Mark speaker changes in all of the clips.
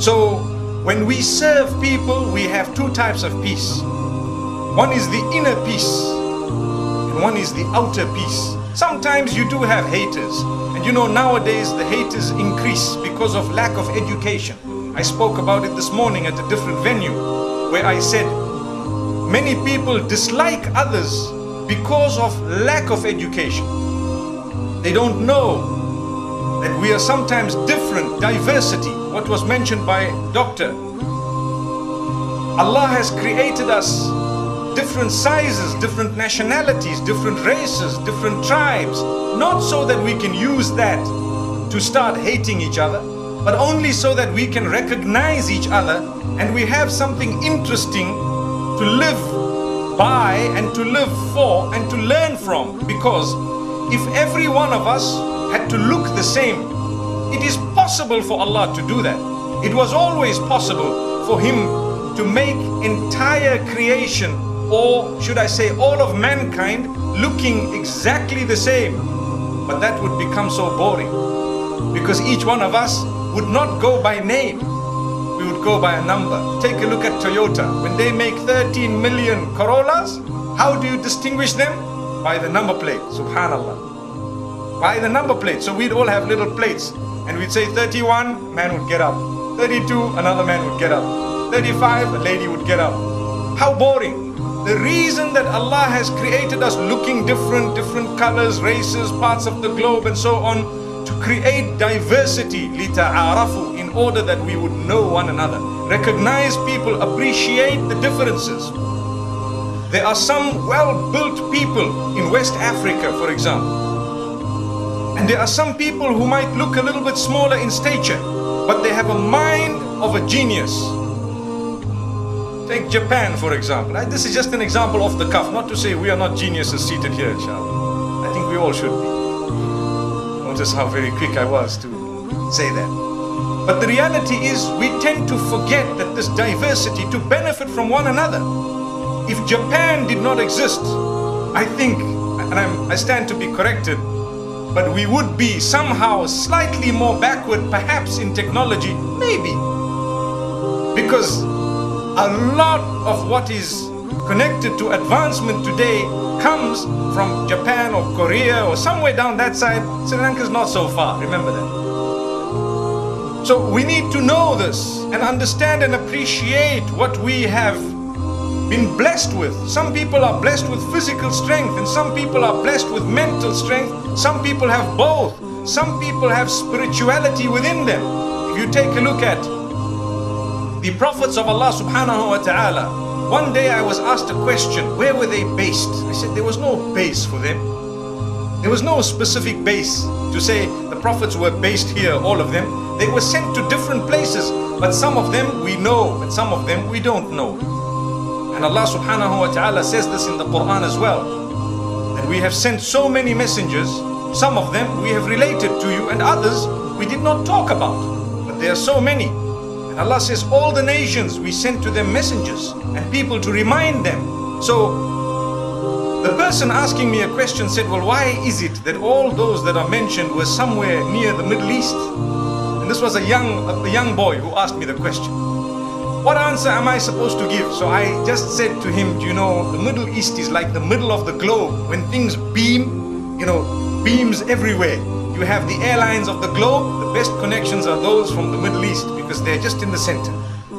Speaker 1: So when we serve people, we have two types of peace. One is the inner peace, and one is the outer peace. Sometimes you do have haters, and you know nowadays the haters increase because of lack of education. I spoke about it this morning at a different venue, where I said many people dislike others because of lack of education. They don't know that we are sometimes different, diversity, what was mentioned by Doctor. Allah has created us different sizes, different nationalities, different races, different tribes, not so that we can use that to start hating each other, but only so that we can recognize each other and we have something interesting to live by and to live for and to learn from. Because if every one of us had to look the same, it is possible for Allah to do that. It was always possible for Him to make entire creation, or should I say all of mankind, looking exactly the same. But that would become so boring, because each one of us would not go by name, we would go by a number. Take a look at Toyota. When they make 13 million Corollas, how do you distinguish them? By the number plate, subhanallah. By the number plate. So we'd all have little plates, and we'd say 31, man would get up. 32, another man would get up. 35, a lady would get up. How boring. The reason that Allah has created us looking different, different colors, races, parts of the globe and so on, to create diversity, لِتَعَارَفُوا, in order that we would know one another. Recognize people, appreciate the differences. There are some well-built people in West Africa, for example. And there are some people who might look a little bit smaller in stature, but they have a mind of a genius. Take Japan, for example. This is just an example off the cuff, not to say we are not geniuses seated here, inshallah. I think we all should be. Notice how very quick I was to say that. But the reality is, we tend to forget that this diversity to benefit from one another. If Japan did not exist, I think, and I stand to be corrected, but we would be somehow slightly more backward, perhaps in technology, maybe. Because a lot of what is connected to advancement today comes from Japan or Korea or somewhere down that side. Sri Lanka is not so far, remember that. So we need to know this and understand and appreciate what we have been blessed with. Some people are blessed with physical strength, and some people are blessed with mental strength. Some people have both. Some people have spirituality within them. If you take a look at the prophets of Allah subhanahu wa ta'ala, one day I was asked a question, where were they based? I said there was no base for them. There was no specific base to say the prophets were based here, all of them. They were sent to different places, but some of them we know and some of them we don't know. And Allah subhanahu wa ta'ala says this in the Quran as well, that we have sent so many messengers, some of them we have related to you and others we did not talk about, but there are so many. And Allah says all the nations we sent to them messengers and people to remind them. So the person asking me a question said, well, why is it that all those that are mentioned were somewhere near the Middle East? And this was a young boy who asked me the question. What answer am I supposed to give? So I just said to him, you know, the Middle East is like the middle of the globe. When things beam, you know, beams everywhere. You have the airlines of the globe. The best connections are those from the Middle East, because they're just in the center.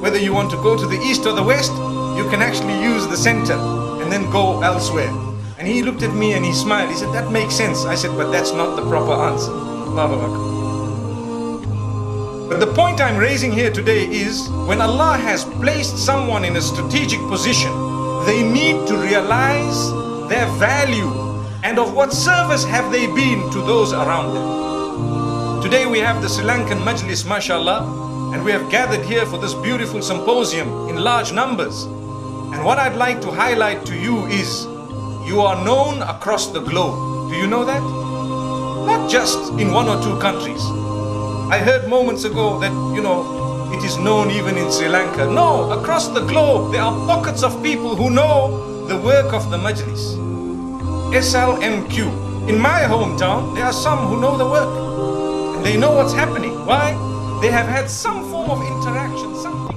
Speaker 1: Whether you want to go to the east or the west, you can actually use the center and then go elsewhere. And he looked at me and he smiled. He said, that makes sense. I said, but that's not the proper answer. Allahu Akbar. But the point I'm raising here today is, when Allah has placed someone in a strategic position, they need to realize their value and of what service have they been to those around them. Today we have the Sri Lankan Majlis, mashallah, and we have gathered here for this beautiful symposium in large numbers. And what I'd like to highlight to you is, you are known across the globe. Do you know that? Not just in one or two countries. I heard moments ago that, you know, it is known even in Sri Lanka. No, across the globe, there are pockets of people who know the work of the Majlis. SLMQ. In my hometown, there are some who know the work. And they know what's happening. Why? They have had some form form of interaction, something